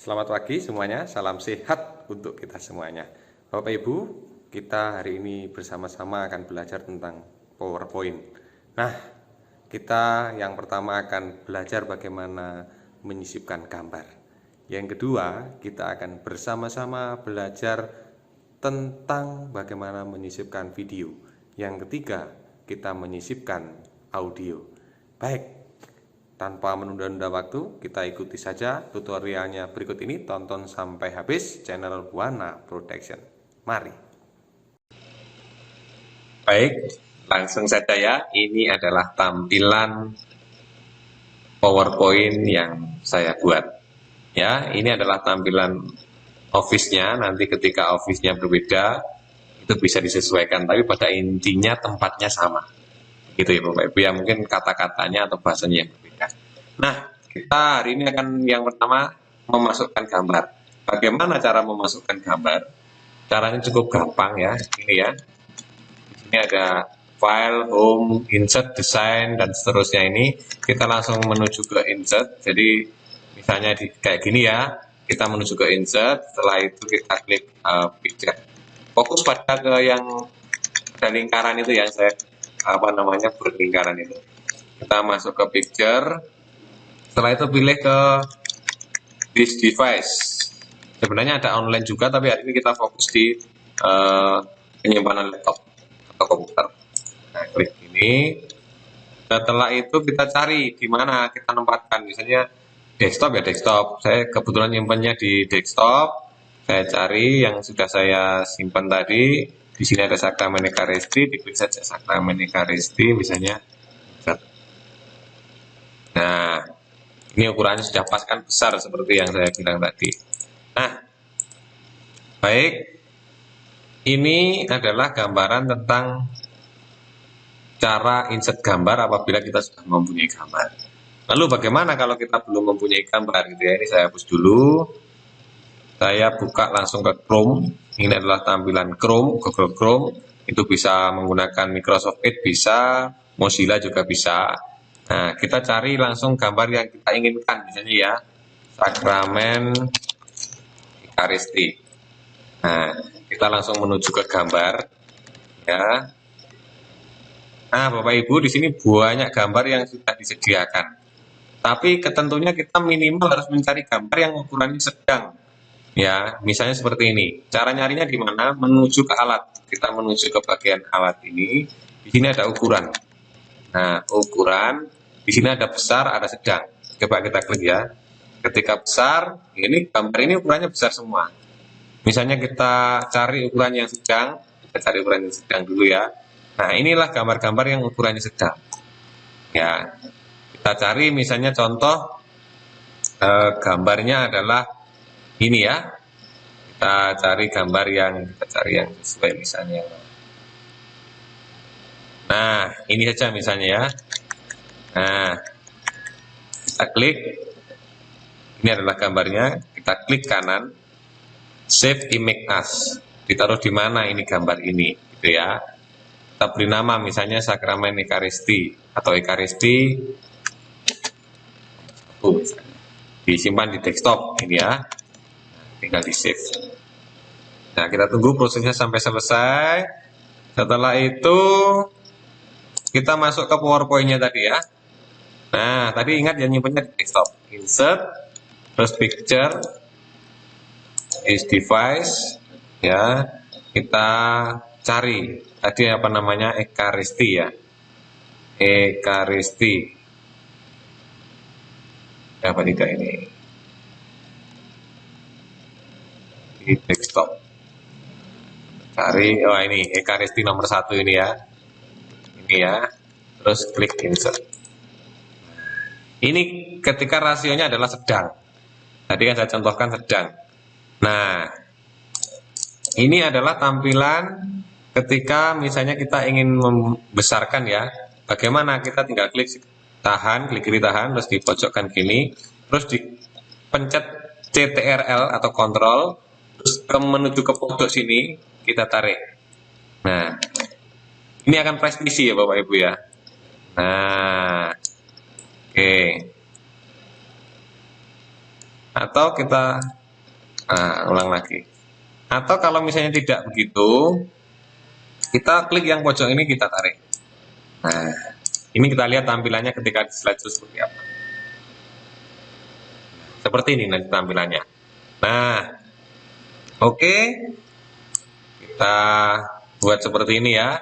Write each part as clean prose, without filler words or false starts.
Selamat pagi semuanya, salam sehat untuk kita semuanya. Bapak Ibu, kita hari ini bersama-sama akan belajar tentang PowerPoint. Nah, kita yang pertama akan belajar bagaimana menyisipkan gambar. Yang kedua, kita akan bersama-sama belajar tentang bagaimana menyisipkan video. Yang ketiga, kita menyisipkan audio. Baik, tanpa menunda-nunda waktu, kita ikuti saja tutorialnya berikut ini. Tonton sampai habis channel Buana Production. Mari. Baik, langsung saja ya. Ini adalah tampilan PowerPoint yang saya buat. Ya, ini adalah tampilan Office-nya. Nanti ketika Office-nya berbeda, itu bisa disesuaikan. Tapi pada intinya tempatnya sama. Gitu ya Bapak Ibu ya. Mungkin kata-katanya atau bahasanya yang berbeda. Nah, kita hari ini akan yang pertama memasukkan gambar. Bagaimana cara memasukkan gambar? Caranya cukup gampang ya. Ini ya. Ini ada file, home, insert, design, dan seterusnya. Ini kita langsung menuju ke insert. Jadi misalnya kayak gini ya, kita menuju ke insert. Setelah itu kita klik picture. Fokus pada ke yang ada lingkaran itu ya, saya berlingkaran itu. Kita masuk ke picture. Setelah itu pilih ke this device. Sebenarnya ada online juga, tapi hari ini kita fokus di penyimpanan laptop atau komputer. Nah, klik ini. Setelah itu kita cari di mana kita tempatkan. Misalnya desktop ya desktop. Saya kebetulan nyimpannya di desktop. Saya cari yang sudah saya simpan tadi. Di sini ada Sakramene Karisti. Diklik saja Sakramene Karisti misalnya. Nah, ini ukurannya sudah pas kan, besar seperti yang saya bilang tadi. Nah, baik. Ini adalah gambaran tentang cara insert gambar apabila kita sudah mempunyai gambar. Lalu bagaimana kalau kita belum mempunyai gambar gitu ya? Ini saya hapus dulu. Saya buka langsung ke Chrome. Ini adalah tampilan Chrome, Google Chrome. Itu bisa menggunakan Microsoft Edge, bisa, Mozilla juga bisa. Nah, kita cari langsung gambar yang kita inginkan. Misalnya ya, Sakramene Karisti. Nah, kita langsung menuju ke gambar. Ya. Nah, Bapak Ibu, di sini banyak gambar yang sudah disediakan. Tapi ketentunya kita minimal harus mencari gambar yang ukurannya sedang. Ya, misalnya seperti ini. Cara nyarinya di mana? Menuju ke alat. Kita menuju ke bagian alat ini. Di sini ada ukuran. Nah, ukuran. Di sini ada besar, ada sedang. Coba kita klik ya. Ketika besar, ini gambar ini ukurannya besar semua. Misalnya kita cari ukuran yang sedang. Kita cari ukuran yang sedang dulu ya. Nah, inilah gambar-gambar yang ukurannya sedang. Ya, kita cari misalnya contoh gambarnya adalah ini ya. Kita cari gambar yang sesuai misalnya. Nah, ini saja misalnya ya. Nah, kita klik. Ini adalah gambarnya. Kita klik kanan. Save image as. Ditaruh di mana ini gambar ini, gitu ya. Kita beri nama misalnya Sakramene Karisti atau Ekaristi. Disimpan di desktop ini ya. Tinggal di save. Nah, kita tunggu prosesnya sampai selesai. Setelah itu kita masuk ke PowerPoint-nya tadi ya. Nah, tadi ingat yang nyimpannya di desktop. Insert, terus picture, is device, ya. Kita cari tadi apa namanya, Ekaristi ya. Ekaristi. Apa tidak ini? Di desktop. Cari, oh ini Ekaristi nomor 1 ini ya. Ini ya. Terus klik insert. Ini ketika rasionya adalah sedang. Tadi kan saya contohkan sedang. Nah, ini adalah tampilan ketika misalnya kita ingin membesarkan ya. Bagaimana? Kita tinggal klik tahan, klik kiri tahan, terus di pojokkan gini, terus dipencet CTRL atau kontrol, terus menuju ke pojok sini, kita tarik. Nah, ini akan presisi ya Bapak Ibu ya. Nah, oke. Atau kita Nah, ulang lagi. Atau kalau misalnya tidak begitu, kita klik yang pojok ini, kita tarik. Nah, ini kita lihat tampilannya ketika di slideshow seperti apa. Seperti ini nanti tampilannya. Nah, oke. Kita buat seperti ini ya.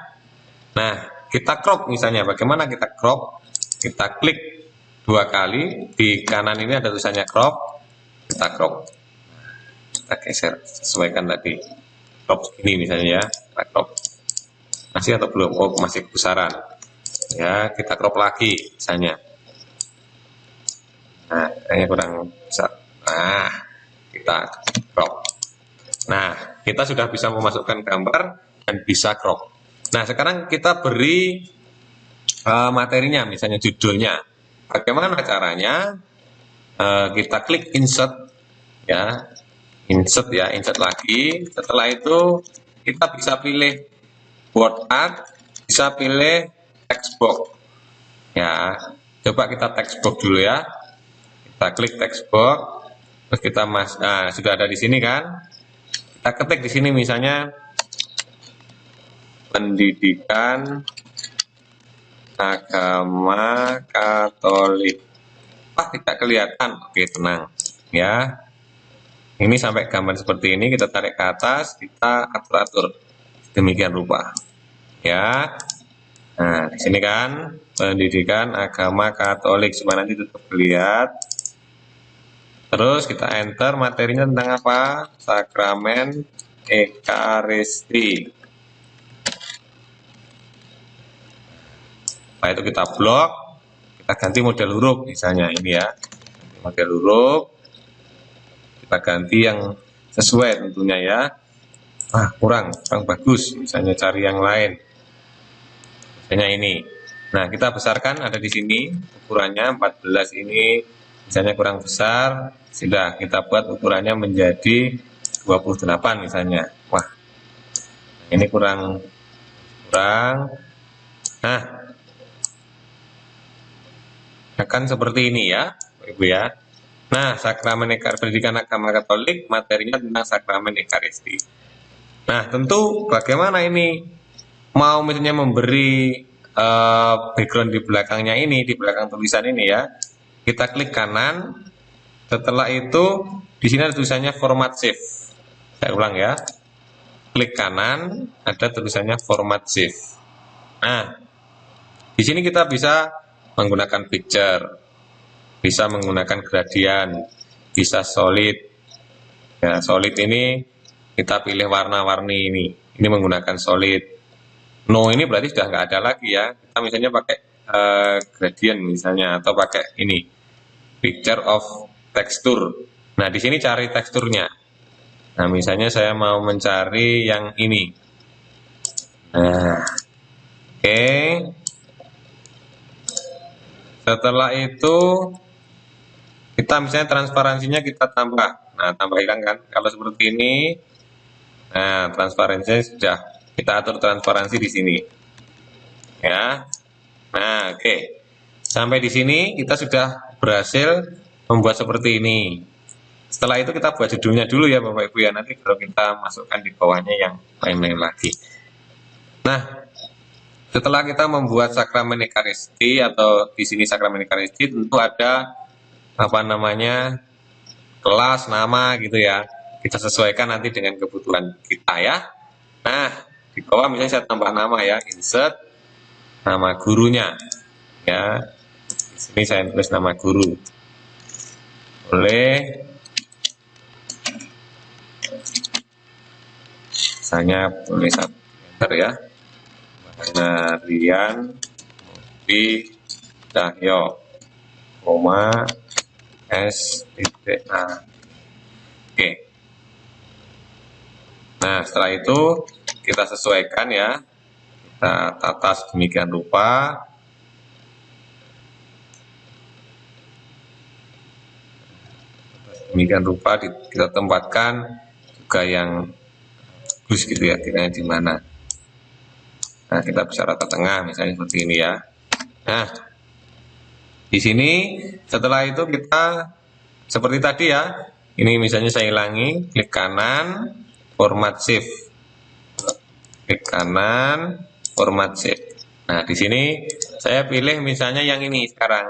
Nah, kita crop misalnya. Bagaimana kita crop? Kita klik 2 kali. Di kanan ini ada tulisannya crop. Kita crop. Kita geser, sesuaikan tadi. Crop segini misalnya ya. Kita crop. Masih atau belum? Oh, masih kebesaran. Ya, kita crop lagi misalnya. Nah, kayaknya kurang besar. Nah, kita crop. Nah, kita sudah bisa memasukkan gambar dan bisa crop. Nah, sekarang kita beri materinya, misalnya judulnya. Bagaimana caranya? Kita klik insert, ya, insert lagi. Setelah itu kita bisa pilih word art, bisa pilih text box. Ya, coba kita text box dulu ya. Kita klik text box, terus kita sudah ada di sini kan? Kita ketik di sini misalnya pendidikan agama Katolik. Wah, tidak kelihatan. Oke, tenang ya. Ini sampai gambar seperti ini, kita tarik ke atas, kita atur-atur demikian rupa. Ya. Nah, di sini kan pendidikan agama Katolik, supaya nanti tetap lihat. Terus kita enter materinya tentang apa? Sakramen Ekaristi. Setelah itu kita blok, kita ganti model huruf misalnya ini ya. Model huruf kita ganti yang sesuai tentunya ya. Kurang bagus, misalnya cari yang lain. Misalnya ini. Nah, kita besarkan, ada di sini ukurannya 14 ini misalnya kurang besar. Sudah kita buat ukurannya menjadi 28 misalnya. Wah, ini kurang. Nah, akan seperti ini ya, Ibu ya. Nah, sakramen pendidikan agama Katolik, materinya tentang sakramen Ekaristi. Nah, tentu bagaimana ini mau misalnya memberi background di belakangnya ini, di belakang tulisan ini ya. Kita klik kanan. Setelah itu di sini ada tulisannya format save. Saya ulang ya. Klik kanan, ada tulisannya format save. Nah, di sini kita bisa menggunakan picture, bisa menggunakan gradient, bisa solid. Ya, solid ini kita pilih warna-warni ini. Ini menggunakan solid. No, ini berarti sudah nggak ada lagi ya. Kita misalnya pakai gradient misalnya, atau pakai ini picture of texture. Nah, di sini cari teksturnya. Nah, misalnya saya mau mencari yang ini. Nah, oke. Setelah itu kita misalnya transparansinya kita tambah. Nah, tambah hilang kan? Kalau seperti ini, nah transparansinya sudah kita atur transparansi di sini. Ya. Nah, oke. Sampai di sini kita sudah berhasil membuat seperti ini. Setelah itu kita buat judulnya dulu ya Bapak Ibu ya, nanti kalau kita masukkan di bawahnya yang lain-lain lagi. Nah, setelah kita membuat sakramen Ekaristi, atau di sini sakramen Ekaristi, tentu ada kelas, nama gitu ya. Kita sesuaikan nanti dengan kebutuhan kita ya. Nah, di bawah misalnya saya tambah nama ya, insert nama gurunya ya. Di sini saya tulis nama guru. Boleh misalnya boleh enter ya. Rian di Cahyo, S.A. Oke. Nah, setelah itu kita sesuaikan ya. Kita tata sedemikian rupa. Demikian rupa kita tempatkan juga yang bagus gitu ya, tiranya di mana. Nah, kita bisa rata tengah misalnya seperti ini ya. Nah, di sini setelah itu kita seperti tadi ya, Ini misalnya saya hilangi, klik kanan, format save. Klik kanan, format save. Nah, di sini saya pilih misalnya yang ini sekarang.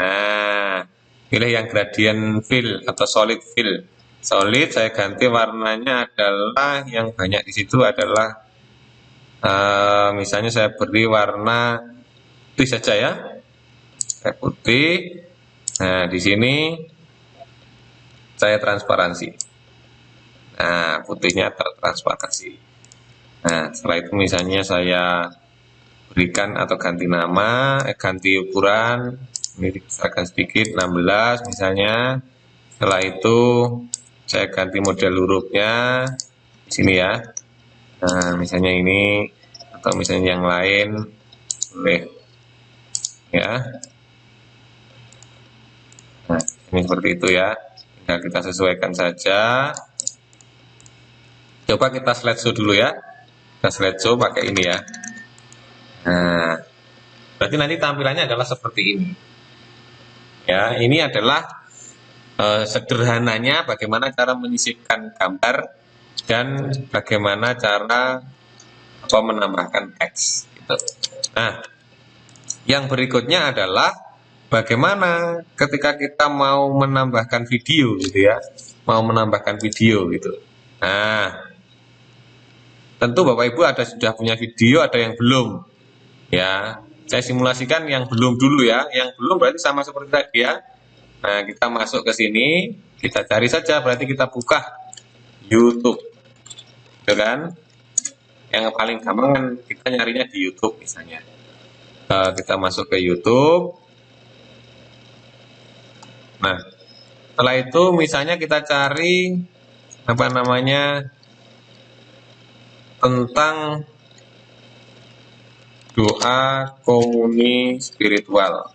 Nah, pilih yang gradient fill atau solid fill. Solid saya ganti warnanya adalah yang banyak di situ adalah misalnya saya beri warna putih saja ya. Kayak putih. Nah, di sini saya transparansi. Nah, putihnya tertransparansi. Nah, setelah itu misalnya saya berikan atau ganti nama, ganti ukuran, ini dibesarkan sedikit, 16 misalnya. Setelah itu saya ganti model hurufnya di sini ya. Nah, misalnya ini atau misalnya yang lain boleh ya. Nah, ini seperti itu ya. Tinggal kita sesuaikan saja. Coba kita slideshow dulu ya. Kita slideshow pakai ini ya. Nah, berarti nanti tampilannya adalah seperti ini. Ya, ini adalah sederhananya bagaimana cara menyisipkan gambar dan bagaimana cara menambahkan teks. Gitu. Nah, yang berikutnya adalah bagaimana ketika kita mau menambahkan video, gitu ya, mau menambahkan video, gitu. Nah, tentu Bapak Ibu sudah punya video, ada yang belum. Ya, saya simulasikan yang belum dulu ya. Yang belum berarti sama seperti tadi ya. Nah, kita masuk ke sini, kita cari saja, berarti kita buka YouTube. Gitu kan? Yang paling gampang kan kita nyarinya di YouTube misalnya. Kita masuk ke YouTube. Nah, setelah itu misalnya kita cari tentang doa komuni spiritual.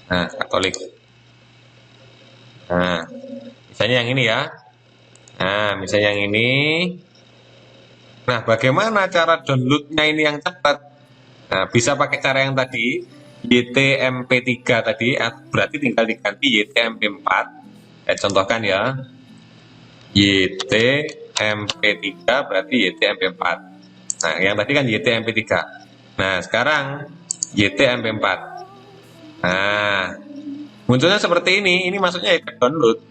Nah, Katolik. Nah, misalnya yang ini ya. Nah, misalnya yang ini. Nah, bagaimana cara downloadnya ini yang cepat? Nah, bisa pakai cara yang tadi, YTMP3 tadi, berarti tinggal diganti YTMP4. Saya contohkan ya. YTMP3 berarti YTMP4. Nah, yang tadi kan YTMP3. Nah, sekarang YTMP4. Nah, munculnya seperti ini maksudnya ya download.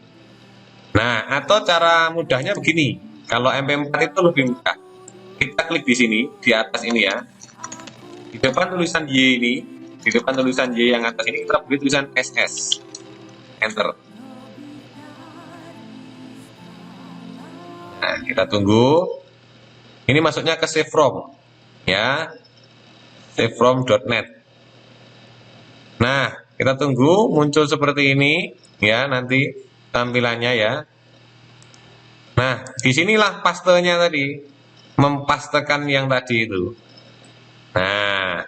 Nah, atau cara mudahnya begini. Kalau MP4 itu lebih mudah. Kita klik di sini, di atas ini ya. Di depan tulisan Y ini, di depan tulisan Y yang atas ini kita beri tulisan SS. Enter. Nah, kita tunggu. Ini masuknya ke save from. Ya. savefrom.net. Nah, kita tunggu muncul seperti ini ya nanti tampilannya ya. Nah, disinilah pastenya tadi, mempastekan yang tadi itu. Nah,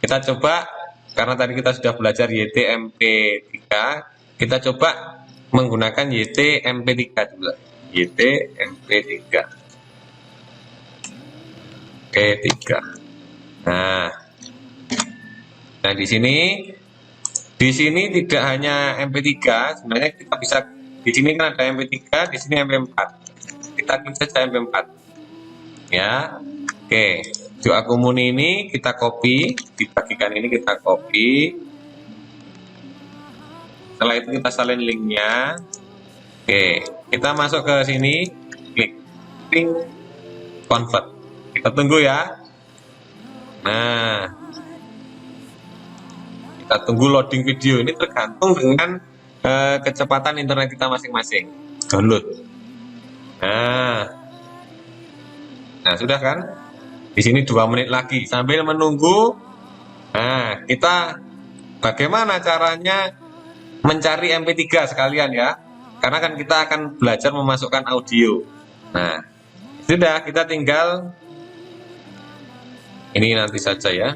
kita coba karena tadi kita sudah belajar YTMP3, kita coba menggunakan YTMP3 juga. YTMP3. P3. Nah, di sini tidak hanya MP3, sebenarnya kita bisa di sini kan ada MP3, di sini MP4. Kita klik saja MP4. Ya. Oke, doa komuni ini kita copy, dibagikan ini kita copy. Setelah itu kita salin linknya. Oke, kita masuk ke sini, klik convert. Kita tunggu ya. Nah, kita tunggu loading video. Ini tergantung dengan kecepatan internet kita masing-masing. Download. Nah, sudah kan? Di sini 2 menit lagi. Sambil menunggu, nah kita bagaimana caranya mencari MP3 sekalian ya? Karena kan kita akan belajar memasukkan audio. Nah, sudah kita tinggal ini nanti saja ya.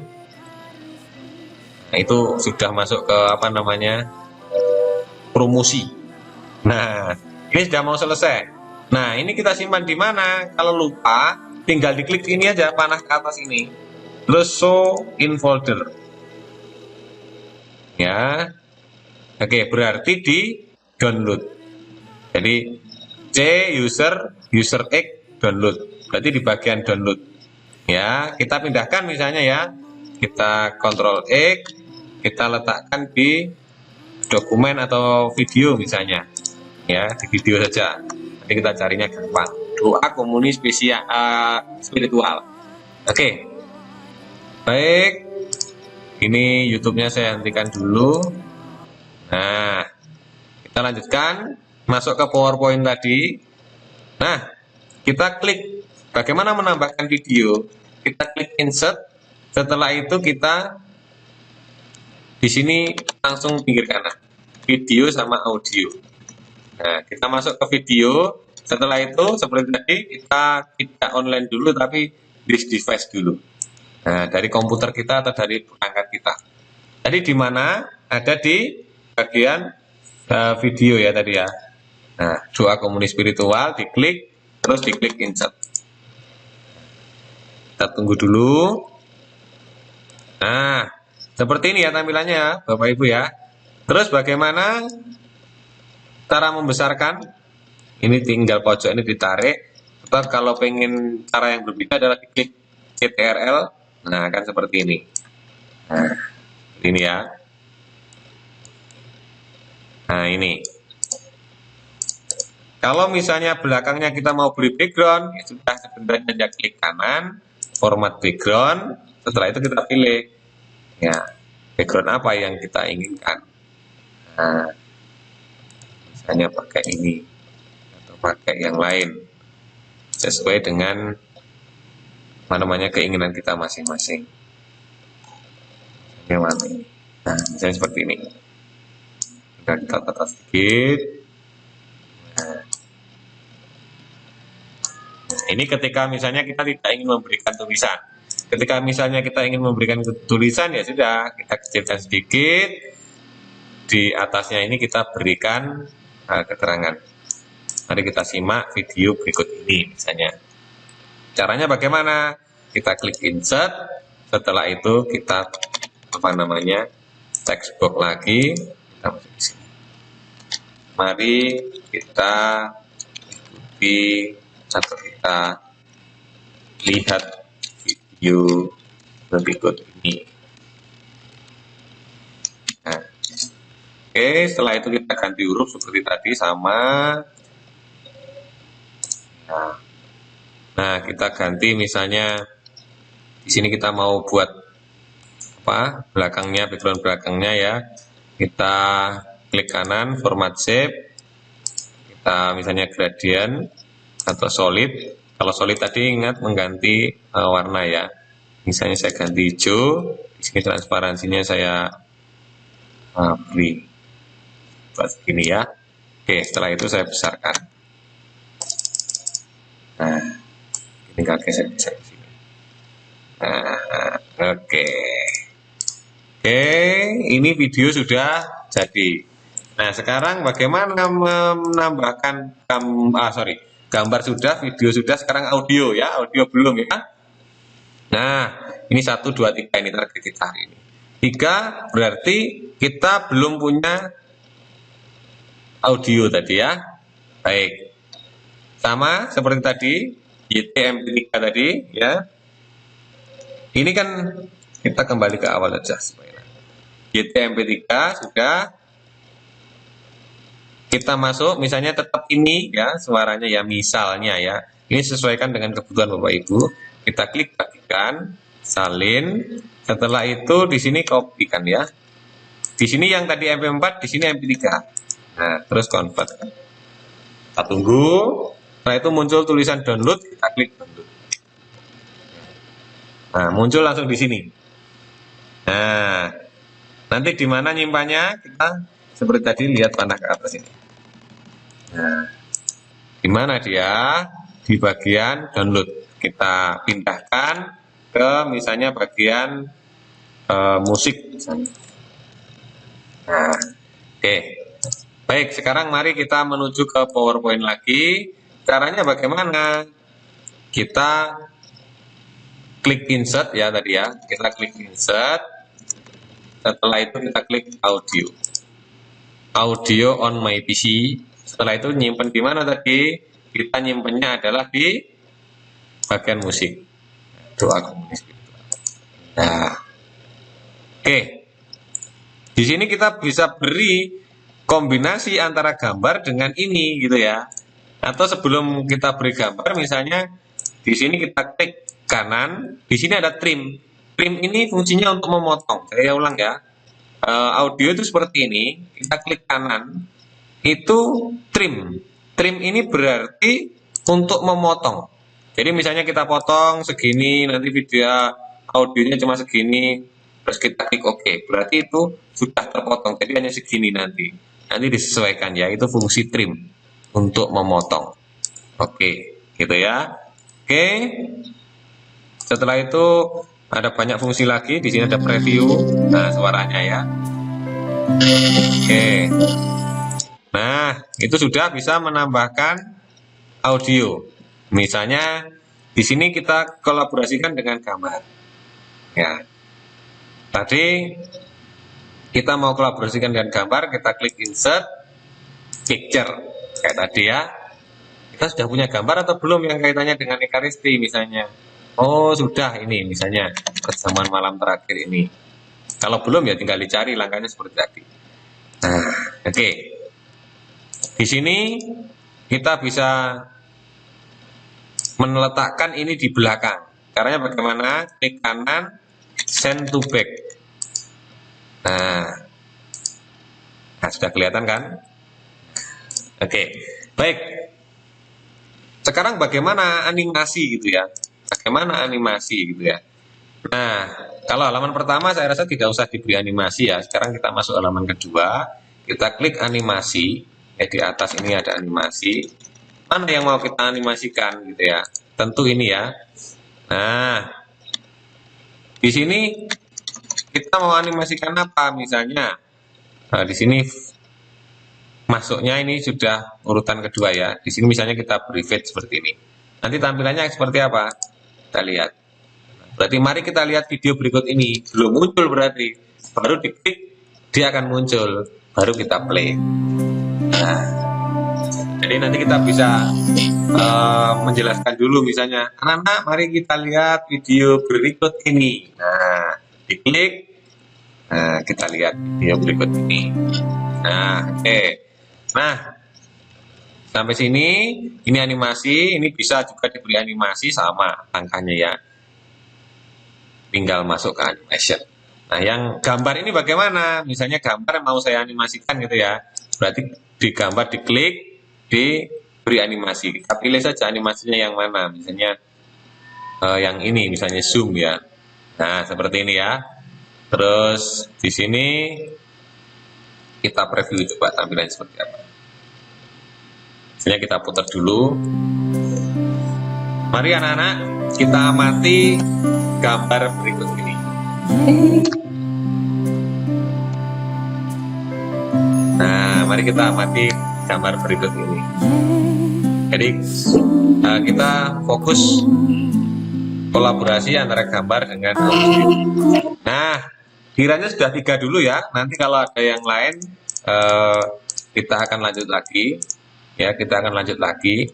Nah, itu sudah masuk ke promosi. Nah, ini sudah mau selesai. Nah, ini kita simpan di mana? Kalau lupa, tinggal diklik ini aja panah ke atas ini. Terus show in folder. Ya. Oke, berarti di download. Jadi C user X download. Berarti di bagian download. Ya, kita pindahkan misalnya ya. Kita Ctrl X, kita letakkan di dokumen atau video misalnya. Ya, di video saja. Nanti kita carinya gampang. Doa komunis spiritual. Oke. Baik. Ini YouTube-nya saya hentikan dulu. Nah, kita lanjutkan. Masuk ke PowerPoint tadi. Nah, kita klik bagaimana menambahkan video. Kita klik insert. Setelah itu kita di sini langsung pinggir kanan. Video sama audio. Nah, kita masuk ke video. Setelah itu seperti tadi kita tidak online dulu tapi this device dulu. Nah, dari komputer kita atau dari perangkat kita. Tadi di mana? Ada di bagian video ya tadi ya. Nah, doa komunis spiritual diklik, terus diklik insert. Kita tunggu dulu. Nah, seperti ini ya tampilannya ya, Bapak Ibu ya. Terus bagaimana cara membesarkan? Ini tinggal pojok ini ditarik. Tetap kalau pengen cara yang berbeda adalah diklik CTRL. Nah, kan seperti ini. Nah, ini ya. Nah, ini. Kalau misalnya belakangnya kita mau beri background, ya sudah sebenarnya saja klik kanan, format background. Setelah itu kita pilih, ya background apa yang kita inginkan. Nah, misalnya pakai ini atau pakai yang lain, sesuai dengan apa namanya keinginan kita masing-masing. Ini. Nah, misalnya seperti ini. Kita tata sedikit. Nah, ini ketika misalnya kita tidak ingin memberikan tulisan. Ketika misalnya kita ingin memberikan tulisan, ya sudah, kita kecilkan sedikit. Di atasnya ini kita berikan keterangan. Mari kita simak video berikut ini misalnya. Caranya bagaimana? Kita klik insert. Setelah itu kita text box lagi. Kita masuk di sini. Mari kita ikuti atau kita lihat video berikut ini. Nah, oke, setelah itu kita ganti huruf seperti tadi sama. Nah, kita ganti misalnya di sini kita mau buat apa? Belakangnya, background belakangnya ya. Kita klik kanan, format shape. Kita misalnya gradient atau solid. Kalau solid tadi ingat mengganti warna ya. Misalnya saya ganti hijau. Di sini transparansinya saya beri buat begini ya. Oke, setelah itu saya besarkan. Nah, tinggal geser di sini. Nah, oke. Oke, ini video sudah jadi. Nah, sekarang bagaimana menambahkan gambar sudah, video sudah, sekarang audio ya, audio belum ya. Nah, ini 1, 2, 3 ini target kita hari ini. 3 berarti kita belum punya audio tadi ya. Baik. Sama seperti tadi, YT-MP3 tadi ya. Ini kan kita kembali ke awal saja supaya YT-MP3 sudah. Kita masuk, misalnya tetap ini ya, suaranya ya, misalnya ya. Ini sesuaikan dengan kebutuhan Bapak Ibu. Kita klik bagikan, salin. Setelah itu di sini kopikan ya. Di sini yang tadi MP4, di sini MP3. Nah, terus convert. Kita tunggu. Setelah itu muncul tulisan download, kita klik download. Nah, muncul langsung di sini. Nah, nanti di mana nyimpannya kita seperti tadi lihat panah ke atas ini. Nah, di mana dia? Di bagian download. Kita pindahkan ke misalnya bagian musik misalnya. Nah, oke. Baik, sekarang mari kita menuju ke PowerPoint lagi. Caranya bagaimana? Kita klik insert ya tadi ya. Kita klik insert. Setelah itu kita klik audio. audio on my PC. Setelah itu nyimpen di mana tadi? Kita nyimpennya adalah di bagian musik. Doa komunis. Nah, oke. Di sini kita bisa beri kombinasi antara gambar dengan ini gitu ya. Atau sebelum kita beri gambar, misalnya di sini kita klik kanan, di sini ada trim. Trim ini fungsinya untuk memotong. Saya ulang ya. Audio itu seperti ini, kita klik kanan, itu trim. Trim ini berarti untuk memotong. Jadi misalnya kita potong segini, nanti video audionya cuma segini, terus kita klik OK. Berarti itu sudah terpotong, jadi hanya segini nanti. Nanti disesuaikan ya, itu fungsi trim untuk memotong. Oke, gitu ya. Oke. Setelah itu ada banyak fungsi lagi. Di sini ada preview. Nah, suaranya ya. Oke. Nah, itu sudah bisa menambahkan audio. Misalnya di sini kita kolaborasikan dengan gambar. Ya. Tadi kita mau kolaborasikan dengan gambar, kita klik insert picture kayak tadi ya. Kita sudah punya gambar atau belum yang kaitannya dengan Ekaristi misalnya? Oh, sudah ini misalnya perjamuan malam terakhir ini. Kalau belum ya tinggal dicari langkahnya seperti tadi. Nah, oke. Di sini kita bisa meletakkan ini di belakang. Caranya bagaimana? Klik kanan, send to back. Nah, sudah kelihatan kan? Oke, baik. Sekarang bagaimana animasi gitu ya? Bagaimana animasi gitu ya? Nah, kalau halaman pertama saya rasa tidak usah diberi animasi ya. Sekarang kita masuk halaman kedua. Kita klik animasi. Di atas ini ada animasi. Mana yang mau kita animasikan gitu ya? Tentu ini ya. Nah, di sini kita mau animasikan apa misalnya? Nah, di sini masuknya ini sudah urutan kedua ya. Di sini misalnya kita private seperti ini. Nanti tampilannya seperti apa? Kita lihat. Berarti mari kita lihat video berikut ini. Belum muncul berarti. Baru diklik dia akan muncul. Baru kita play. Nah, jadi nanti kita bisa menjelaskan dulu misalnya, anak-anak mari kita lihat video berikut ini. Nah, diklik. Nah, kita lihat video berikut ini. Nah, oke. Nah, sampai sini ini animasi, ini bisa juga diberi animasi sama langkahnya ya. Tinggal masuk ke animation. Nah, yang gambar ini bagaimana? Misalnya gambar mau saya animasikan gitu ya. Berarti di gambar diklik, diberi animasi. Kita pilih saja animasinya yang mana. Misalnya yang ini, misalnya zoom ya. Nah, seperti ini ya. Terus di sini kita preview coba tampilannya seperti apa. Misalnya kita putar dulu. Mari anak-anak kita amati gambar berikut ini. Nah, mari kita amati gambar berikut ini. Jadi kita fokus kolaborasi antara gambar dengan audio. Nah, kiranya sudah 3 dulu ya. Nanti kalau ada yang lain kita akan lanjut lagi. Ya, kita akan lanjut lagi.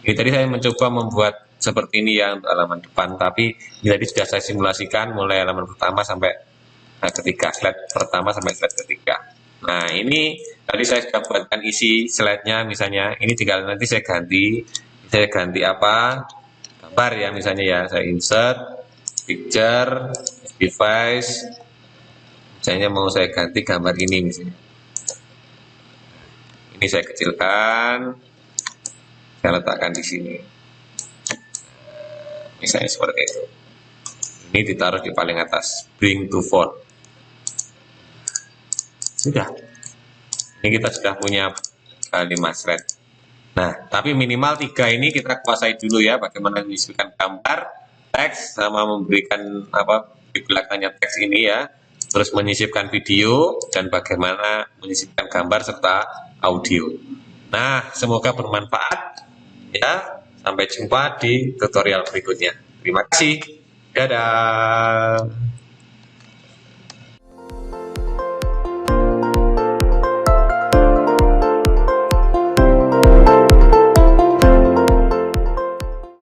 Ini tadi saya mencoba membuat seperti ini ya untuk halaman depan, tapi ini tadi sudah saya simulasikan mulai halaman pertama sampai ketiga, slide pertama sampai slide ketiga. Nah, ini tadi saya sudah buatkan isi slide-nya misalnya. Ini tinggal nanti saya ganti apa? Gambar ya misalnya ya. Saya insert picture, device. Misalnya mau saya ganti gambar ini misalnya. Ini saya kecilkan. Saya letakkan di sini. Misalnya seperti itu. Ini ditaruh di paling atas. Bring to fore. Sudah. Ini kita sudah punya 5 slide. Nah, tapi minimal 3 ini kita kuasai dulu ya. Bagaimana menyisipkan gambar, teks, sama memberikan di belakangnya teks ini ya. Terus menyisipkan video dan bagaimana menyisipkan gambar serta audio. Nah, semoga bermanfaat. Ya, sampai jumpa di tutorial berikutnya. Terima kasih. Dadah.